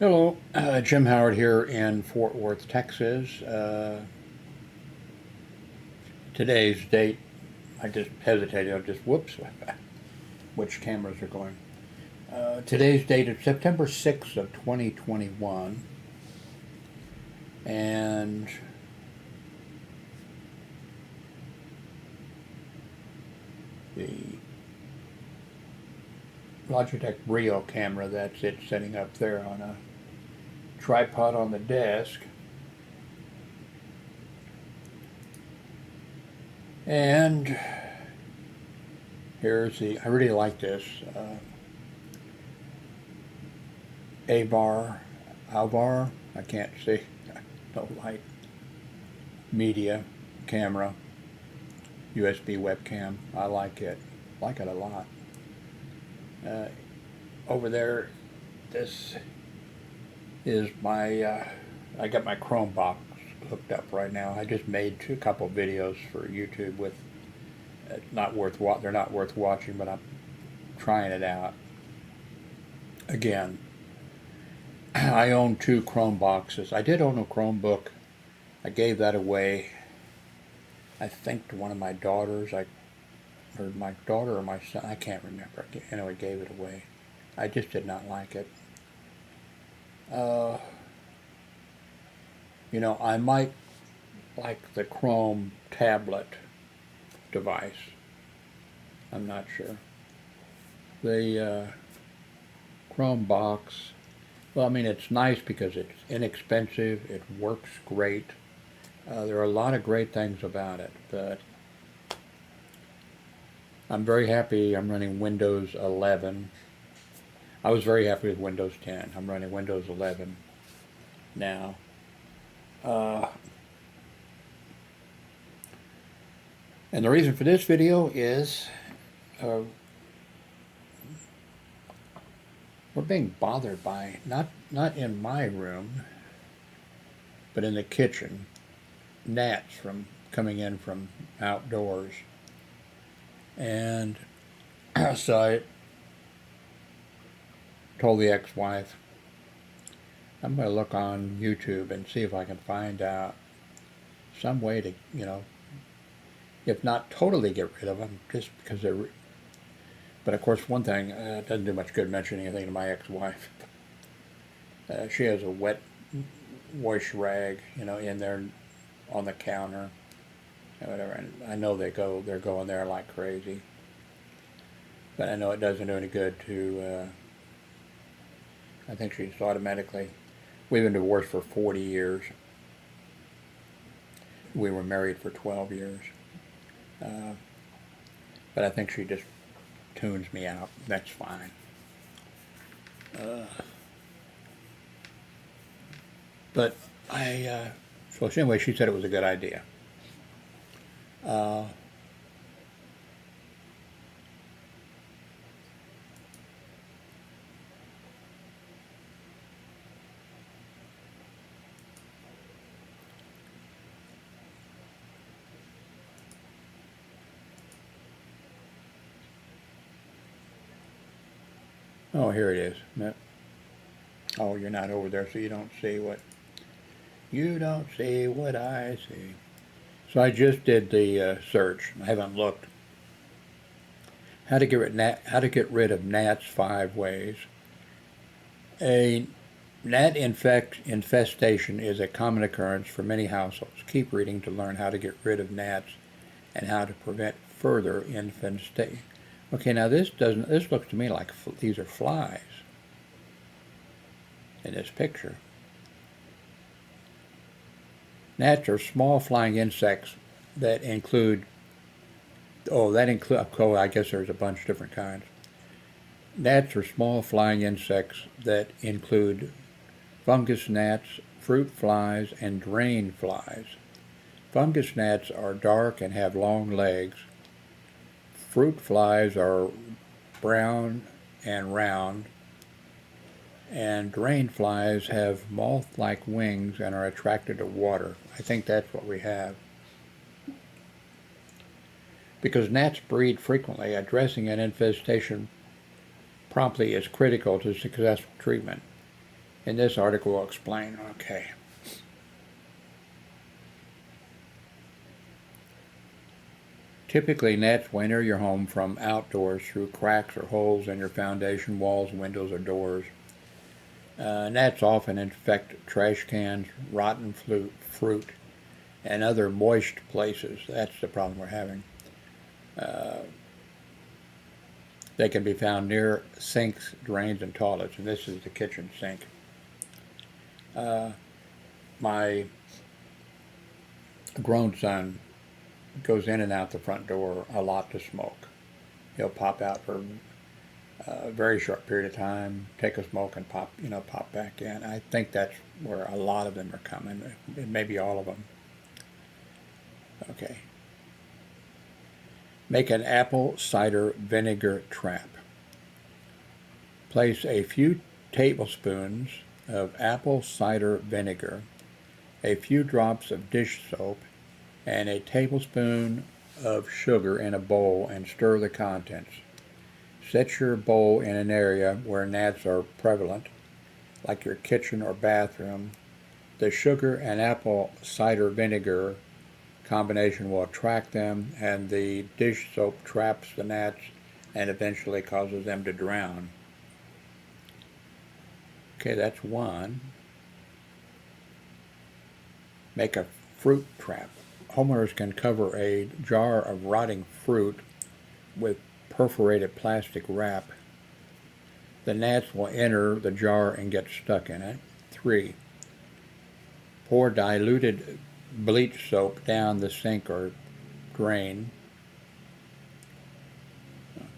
Hello, Jim Howard here in Fort Worth, Texas. Today's date, I just hesitated, whoops, which cameras are going. Today's date is September 6th of 2021, and the Logitech Brio camera, that's it sitting up there on a tripod on the desk. And I really like this, Alvar, I can't see, no light, media, camera, USB webcam. I like it a lot. Over there, this is I got my Chrome box hooked up right now. I just made a couple videos for YouTube with, they're not worth watching, but I'm trying it out. Again, I own two Chrome boxes. I did own a Chromebook. I gave that away, I think, to one of my daughters. Or my daughter or my son, I can't remember. Anyway, gave it away. I just did not like it. I might like the Chrome tablet device. I'm not sure. The Chrome box, well, I mean, it's nice because it's inexpensive, it works great. There are a lot of great things about it, but I'm very happy I'm running Windows 11. I was very happy with Windows 10. I'm running Windows 11 now. And the reason for this video is we're being bothered by, not in my room, but in the kitchen, gnats from coming in from outdoors. And so I told the ex-wife, I'm going to look on YouTube and see if I can find out some way to, if not totally get rid of them, just because they're... But of course, one thing, it doesn't do much good mentioning anything to my ex-wife. She has a wet wash rag, in there on the counter, whatever. And I know they're going there like crazy. But I know it doesn't do any good to, I think she's automatically... We've been divorced for 40 years. We were married for 12 years. But I think she just tunes me out. That's fine. But so anyway, she said it was a good idea. Oh, here it is. No. Oh, you're not over there, so you don't see what I see. So I just did the search. I haven't looked. How to get rid of gnats 5 ways. A gnat infestation is a common occurrence for many households. Keep reading to learn how to get rid of gnats and how to prevent further infestation. Okay, now this looks to me like these are flies in this picture. Gnats are small flying insects that include, I guess there's a bunch of different kinds. Gnats are small flying insects that include fungus gnats, fruit flies, and drain flies. Fungus gnats are dark and have long legs. Fruit flies are brown and round, and drain flies have moth-like wings and are attracted to water. I think that's what we have. Because gnats breed frequently, addressing an infestation promptly is critical to successful treatment. in this article will explain. Okay. Typically, gnats will enter your home from outdoors through cracks or holes in your foundation walls, windows, or doors. Gnats often infect trash cans, rotten fruit, and other moist places. That's the problem we're having. They can be found near sinks, drains, and toilets, and this is the kitchen sink. My grown son goes in and out the front door a lot to smoke. He'll pop out for a very short period of time, take a smoke, and pop back in. I think that's where a lot of them are coming, maybe all of them. Okay. Make an apple cider vinegar trap. Place a few tablespoons of apple cider vinegar, a few drops of dish soap, and a tablespoon of sugar in a bowl and stir the contents. Set your bowl in an area where gnats are prevalent, like your kitchen or bathroom. The sugar and apple cider vinegar combination will attract them, and the dish soap traps the gnats and eventually causes them to drown. Okay, that's one. Make a fruit trap. Homeowners can cover a jar of rotting fruit with perforated plastic wrap. The gnats will enter the jar and get stuck in it. 3. Pour diluted bleach soap down the sink or drain.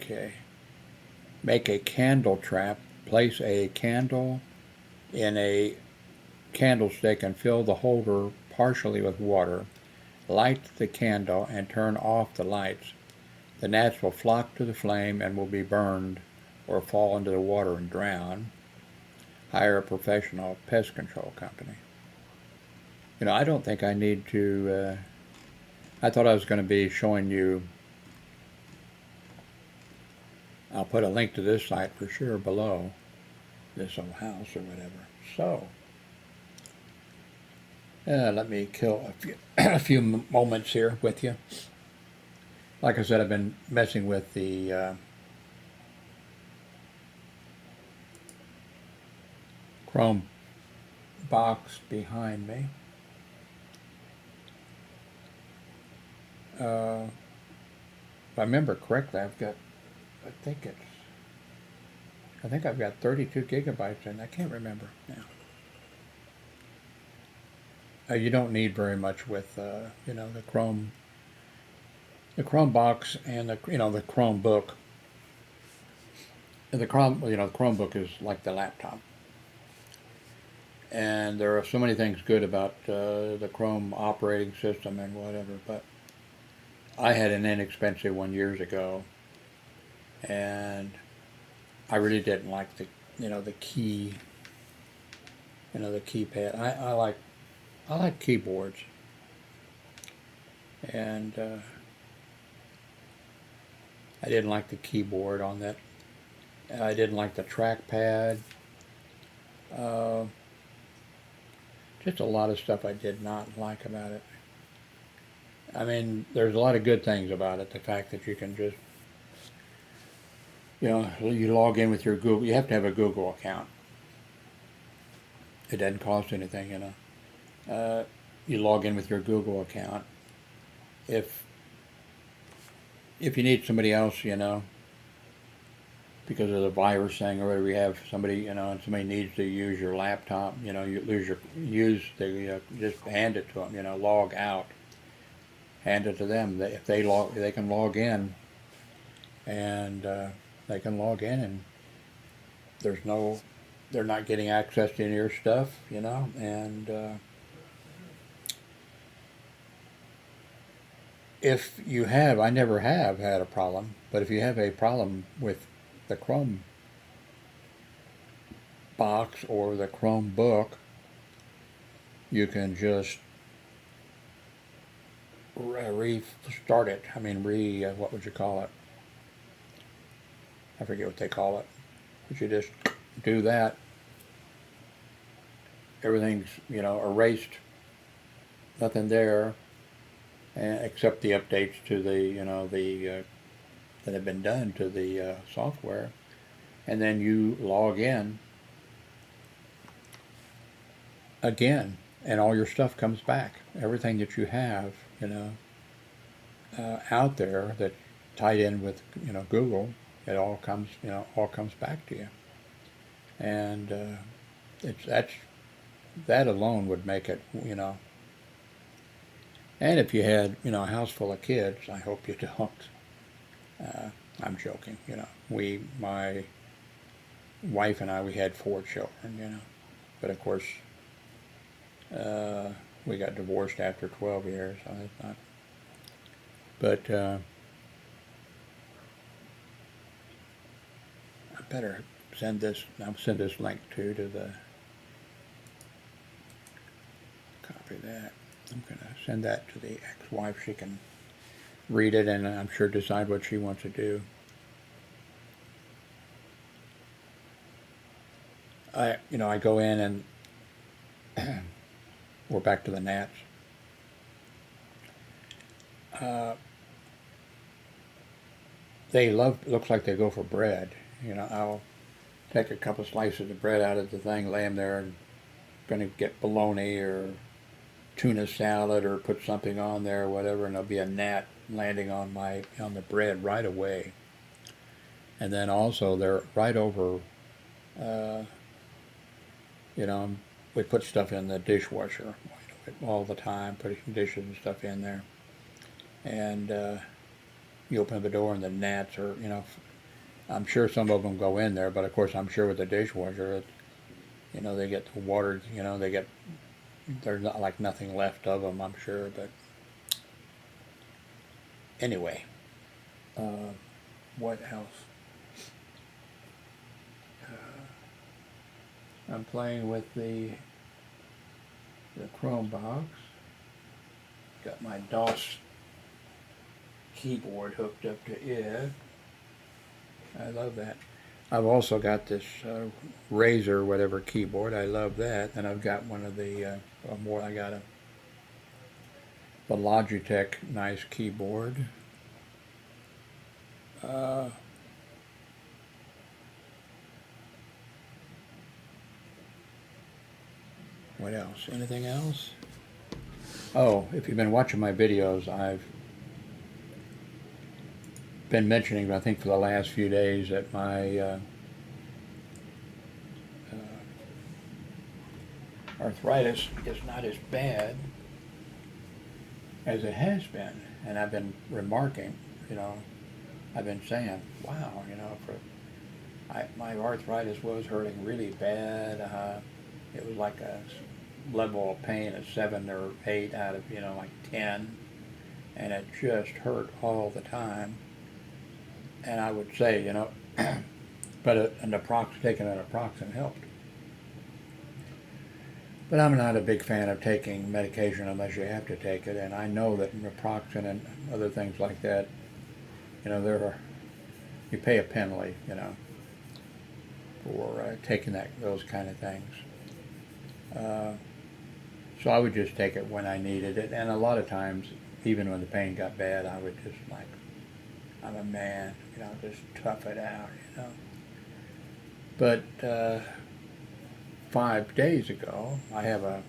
Okay. Make a candle trap. Place a candle in a candlestick and fill the holder partially with water. Light the candle and turn off the lights. The gnats will flock to the flame and will be burned or fall into the water and drown. Hire a professional pest control company. I don't think I need to, I thought I was going to be showing you, I'll put a link to this site for sure below, this old house or whatever. So, let me kill a few moments here with you. Like I said, I've been messing with the Chrome box behind me. If I remember correctly, I think I've got 32 gigabytes in. I can't remember now. You don't need very much with the Chrome box and the Chromebook. The Chromebook is like the laptop. And there are so many things good about the Chrome operating system and whatever, but I had an inexpensive one years ago, and I really didn't like the key, the keypad. I like keyboards, and I didn't like the keyboard on that. I didn't like the trackpad. Just a lot of stuff I did not like about it. I mean, there's a lot of good things about it. The fact that you can just, you log in with your Google. You have to have a Google account. It doesn't cost anything, you log in with your Google account. If you need somebody else, because of the virus thing or whatever, we have somebody, and somebody needs to use your laptop, just hand it to them, log out. Hand it to them. If they can log in, and they can log in, and they're not getting access to any of your stuff, and if you have, I never have had a problem, but if you have a problem with the Chrome box or the Chromebook, you can just restart it. I mean, what would you call it? I forget what they call it. But you just do that, everything's, you know, erased, nothing there, except the updates to the, you know, that have been done to the software. And then you log in again, and all your stuff comes back. Everything that you have, you know, out there that tied in with, you know, Google, it all comes, you know, all comes back to you. And that alone would make it, you know. And if you had, you know, a house full of kids, I hope you don't. I'm joking, you know. My wife and I, we had 4 children, you know. But of course, we got divorced after 12 years, so that's not. But I better send this. I'll send this link to the. Copy that. I'm gonna send that to the ex-wife. She can read it and I'm sure decide what she wants to do. I go in and we're back to the gnats. They looks like they go for bread. You know, I'll take a couple slices of bread out of the thing, lay them there, and going to get bologna or tuna salad or put something on there or whatever, and there'll be a gnat landing on the bread right away. And then also they're right over, you know, we put stuff in the dishwasher all the time, putting dishes and stuff in there. And you open the door and the gnats are, you know, I'm sure some of them go in there, but of course I'm sure with the dishwasher, you know, they get the water, you know, there's not like nothing left of them, I'm sure, but anyway, what else? I'm playing with the Chrome box. Got my DOS keyboard hooked up to it. I love that. I've also got this Razer whatever keyboard. I love that. And I've got one of the I got the Logitech nice keyboard. What else? Anything else? Oh, if you've been watching my videos, I've been mentioning, I think for the last few days, that my arthritis is not as bad as it has been. And I've been remarking, you know, I've been saying, wow, you know, my arthritis was hurting really bad. It was like a level of pain of 7 or 8 out of, you know, like 10. And it just hurt all the time. And I would say, you know, but taking an naproxen helped. But I'm not a big fan of taking medication unless you have to take it. And I know that naproxen and other things like that, you know, you pay a penalty, you know, for taking those kind of things. So I would just take it when I needed it. And a lot of times, even when the pain got bad, I would just like, I'm a man, you know, just tough it out, you know. But 5 days ago, I have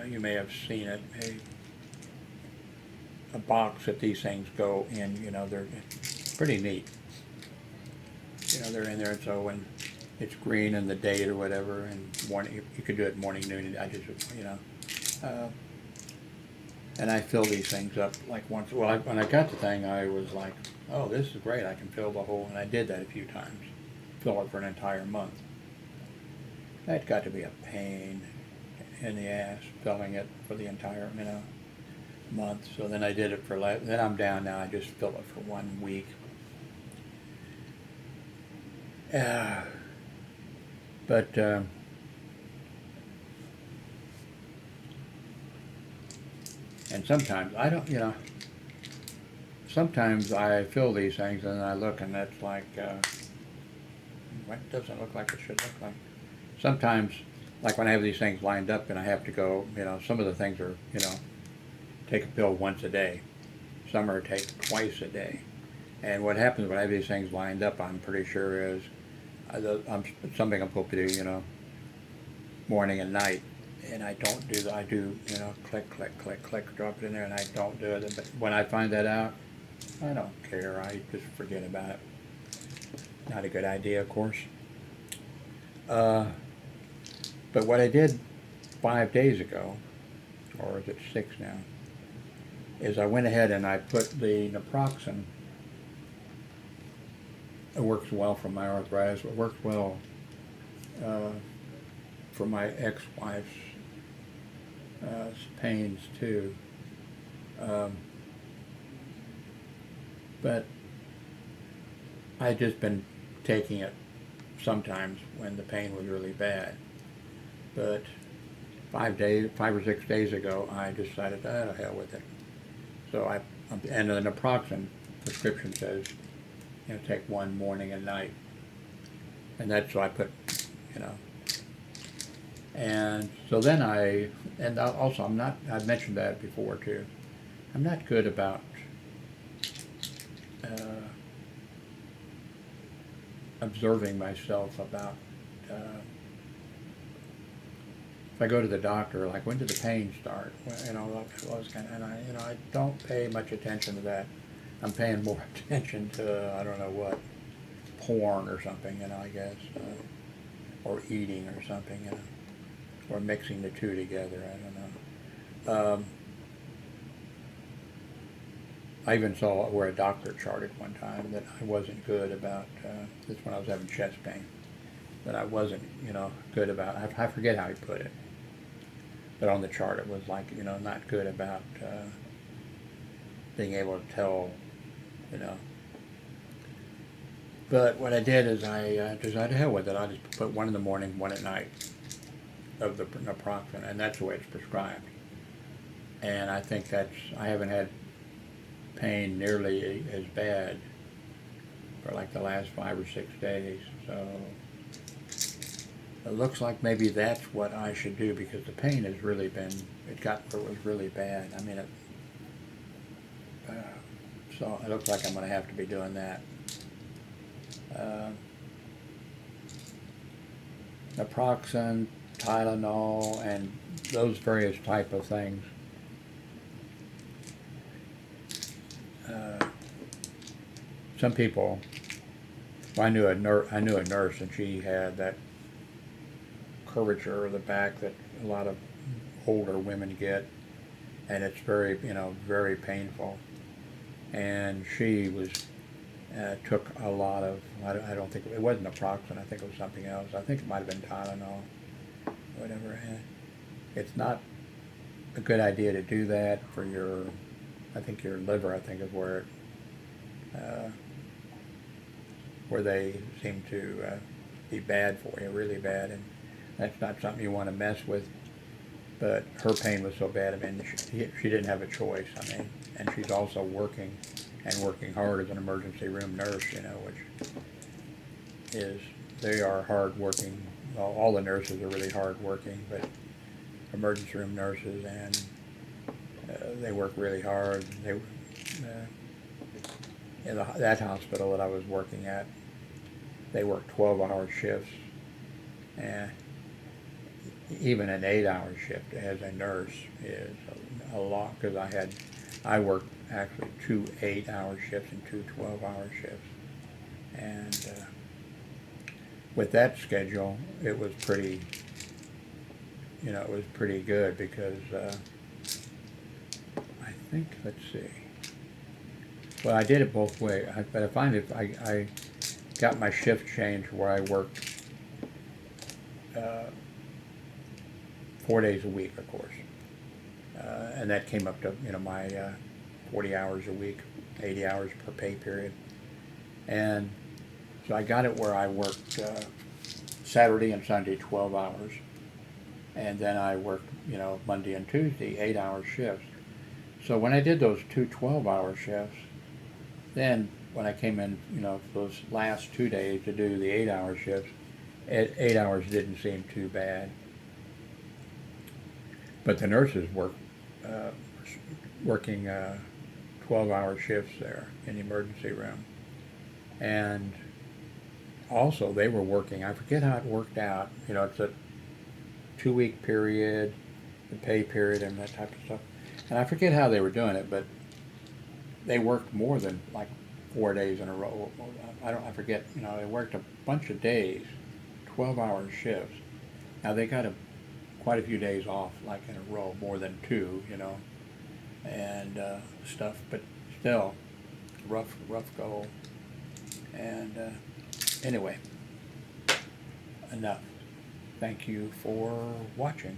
you may have seen it, a box that these things go in, you know, they're pretty neat. You know, they're in there, so when it's green in the date or whatever, and morning, you could do it morning, noon, I just, you know. And I fill these things up like once. Well, when I got the thing, I was like, oh, this is great. I can fill the whole, and I did that a few times. Fill it for an entire month. That got to be a pain in the ass, filling it for the entire, you know, month. So then I did it for, then I'm down now. I just fill it for 1 week. But and sometimes I don't, you know, sometimes I fill these things and I look and that's like, what doesn't look like it should look like. sometimes, like when I have these things lined up and I have to go, some of the things are, take a pill once a day. Some are take twice a day. And what happens when I have these things lined up, I'm pretty sure is something I'm supposed to do, morning and night. And I don't do that. I do, click, click, click, click, drop it in there, and I don't do it. But when I find that out, I don't care. I just forget about it. Not a good idea, of course. But what I did 5 days ago, or is it 6 now, is I went ahead and I put the naproxen. It works well for my arthritis. It works well for my ex-wife's pains too. But I just been taking it sometimes when the pain was really bad. But 5 or 6 days ago, I decided, to hell with it. So and the naproxen prescription says, take one morning and night. And that's so I put, and so then also I've mentioned that before too. I'm not good about observing myself about if I go to the doctor, like when did the pain start? Well, and I don't pay much attention to that. I'm paying more attention to I don't know what, porn or something, I guess, or eating or something, or mixing the two together. I don't know. I even saw where a doctor charted one time that I wasn't good about. This when I was having chest pain. That I wasn't, good about. I forget how he put it. But on the chart it was like, not good about being able to tell, But what I did is I decided to hell with it. I just put one in the morning, one at night of the naproxen, and that's the way it's prescribed. And I think I haven't had pain nearly as bad for like the last 5 or 6 days. So it looks like maybe that's what I should do because the pain has really been, it was really bad. I mean, so it looks like I'm going to have to be doing that. Naproxen, Tylenol, and those various type of things. Some people, I knew a nurse, and she had that curvature of the back that a lot of older women get, and it's very, very painful. And she took a lot of, I don't think, it wasn't naproxen, I think it was something else. I think it might have been Tylenol, whatever. It's not a good idea to do that for your liver, I think is where they seem to be bad for you, really bad, and that's not something you want to mess with. But her pain was so bad, I mean, she didn't have a choice, and she's also working hard as an emergency room nurse, which is, they are hard working. Well, all the nurses are really hard working, but emergency room nurses, and they work really hard. In that hospital that I was working at, they work 12-hour shifts, and even an 8-hour shift as a nurse is a lot, because I worked actually 2 8-hour shifts and 2 12-hour shifts, and with that schedule it was pretty, it was pretty good because I think, let's see, well, I did it both ways, but I find I got my shift changed where I worked 4 days a week, of course, and that came up to my 40 hours a week, 80 hours per pay period, and so I got it where I worked Saturday and Sunday 12 hours, and then I worked Monday and Tuesday 8-hour shifts. So when I did those 2 12-hour shifts, then when I came in those last 2 days to do the 8-hour shifts, 8 hours didn't seem too bad. But the nurses uh, working 12-hour shifts there in the emergency room. And also they were working, I forget how it worked out, you know, it's a 2-week period, the pay period and that type of stuff. And I forget how they were doing it, but they worked more than like 4 days in a row. I forget, you know, they worked a bunch of days, 12-hour shifts. Now they got quite a few days off, like in a row, more than two, you know, and stuff. But still, rough go. And anyway, enough. Thank you for watching.